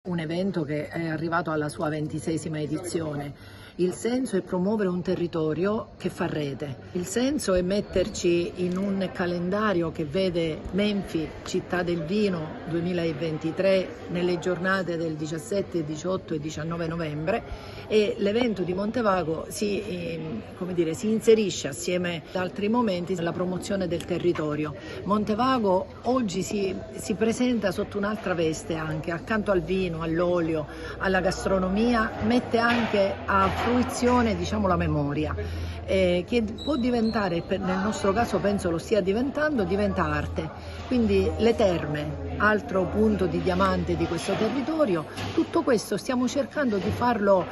Un evento che è arrivato alla sua 26ª edizione. Il senso è promuovere un territorio che fa rete. Il senso è metterci in un calendario che vede Menfi, città del vino 2023, nelle giornate del 17, 18 e 19 novembre, e l'evento di Montevago si inserisce assieme ad altri momenti nella promozione del territorio. Montevago oggi si presenta sotto un'altra veste anche, accanto al vino, all'olio, alla gastronomia, mette anche a fruizione, diciamo, la memoria, che può diventare, nel nostro caso penso lo stia diventando, diventa arte. Quindi le terme, altro punto di diamante di questo territorio, tutto questo stiamo cercando di farlo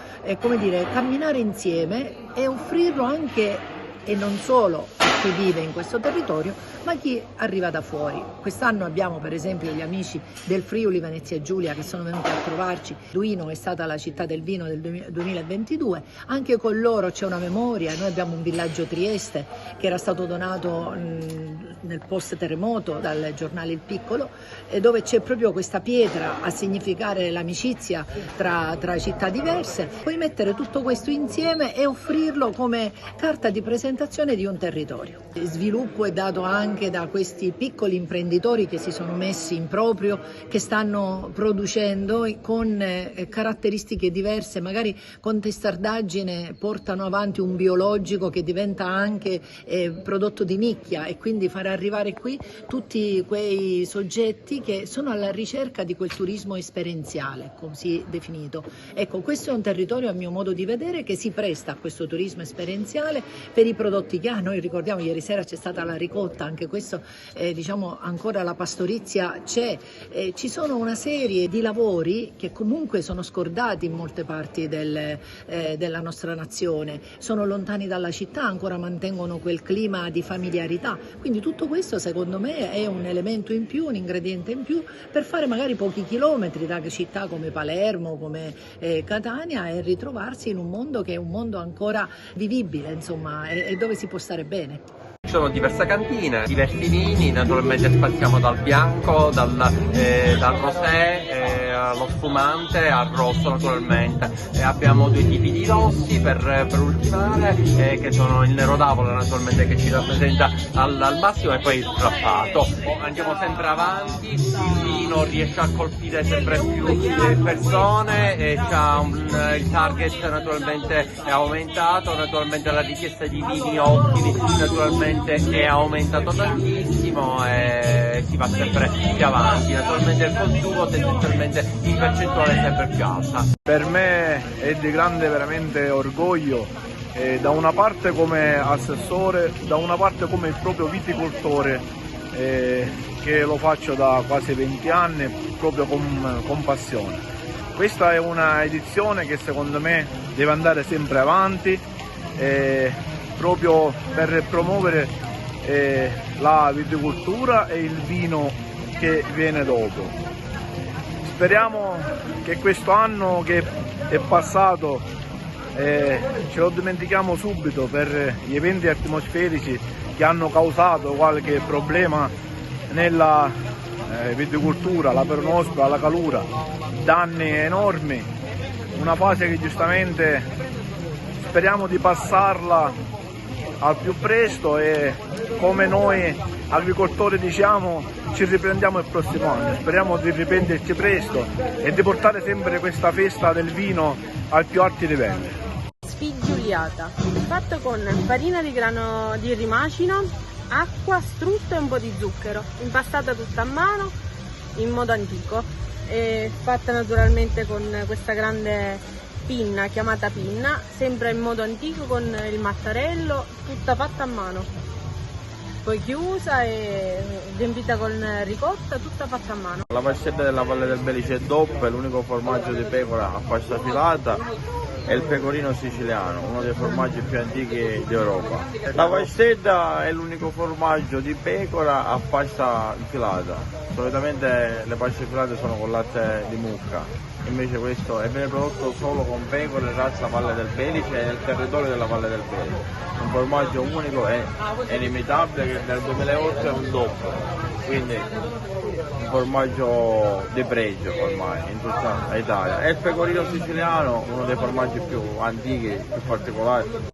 camminare insieme e offrirlo anche, e non solo a chi vive in questo territorio, ma a chi arriva da fuori. Quest'anno abbiamo per esempio gli amici del Friuli Venezia Giulia che sono venuti a trovarci. Duino è stata la città del vino del 2022, anche con loro c'è una memoria. Noi abbiamo un villaggio Trieste che era stato donato nel post terremoto dal giornale Il Piccolo, dove c'è proprio questa pietra a significare l'amicizia tra città diverse. Puoi mettere tutto questo insieme e offrirlo come carta di presentazione di un territorio. Il sviluppo è dato anche da questi piccoli imprenditori che si sono messi in proprio, che stanno producendo con caratteristiche diverse, magari con testardaggine portano avanti un biologico che diventa anche prodotto di nicchia, e quindi far arrivare qui tutti quei soggetti che sono alla ricerca di quel turismo esperienziale, così definito. Ecco, questo è un territorio, a mio modo di vedere, che si presta a questo turismo esperienziale per i prodotti che ha. Noi ricordiamo ieri sera c'è stata la ricotta, anche questo ancora la pastorizia c'è, ci sono una serie di lavori che comunque sono scordati in molte parti della nostra nazione, sono lontani dalla città, ancora mantengono quel clima di familiarità, quindi tutto questo secondo me è un elemento in più, un ingrediente in più per fare magari pochi chilometri da città come Palermo, come Catania, e ritrovarsi in un mondo che è un mondo ancora vivibile, insomma, e dove si può stare bene. Ci sono diverse cantine, diversi vini, naturalmente spaziamo dal bianco, dal rosé, allo spumante, al rosso naturalmente. Abbiamo due tipi di rossi per ultimare, che sono il nero d'avola naturalmente, che ci rappresenta al massimo, e poi il frappato. Andiamo sempre avanti, il vino riesce a colpire sempre più persone, il target naturalmente è aumentato, naturalmente la richiesta di vini ottimi naturalmente è aumentato tantissimo e si va sempre più avanti. Naturalmente il consumo tendenzialmente in percentuale è sempre più alta. Per me è di grande veramente orgoglio, da una parte come assessore, da una parte come il proprio viticoltore, che lo faccio da quasi 20 anni proprio con passione. Questa è una edizione che secondo me deve andare sempre avanti, proprio per promuovere la viticoltura e il vino che viene dopo. Speriamo che questo anno che è passato ce lo dimentichiamo subito per gli eventi atmosferici che hanno causato qualche problema nella viticoltura, la peronospora, la calura, danni enormi, una fase che giustamente speriamo di passarla al più presto, e come noi agricoltori diciamo ci riprendiamo il prossimo anno. Speriamo di riprenderci presto e di portare sempre questa festa del vino al più alti livelli. Sfigliuliata, fatta con farina di grano di rimacino, acqua, strutto e un po' di zucchero, impastata tutta a mano in modo antico, e fatta naturalmente con questa grande pinna chiamata pinna, sempre in modo antico con il mattarello, tutta fatta a mano, poi chiusa e riempita con ricotta, tutta fatta a mano. La pascetta della Valle del Belice è DOP, è l'unico formaggio di pecora a pasta filata, è il pecorino siciliano, uno dei formaggi più antichi d'Europa. La pascetta è l'unico formaggio di pecora a pasta filata. Solitamente le paste filate sono con latte di mucca, invece questo viene prodotto solo con pecore razza Valle del Belice e nel territorio della Valle del Belice. Un formaggio unico e inimitabile che nel 2008 è un DOP, quindi un formaggio di pregio ormai in tutta l'Italia. E il pecorino siciliano, uno dei formaggi più antichi, più particolari.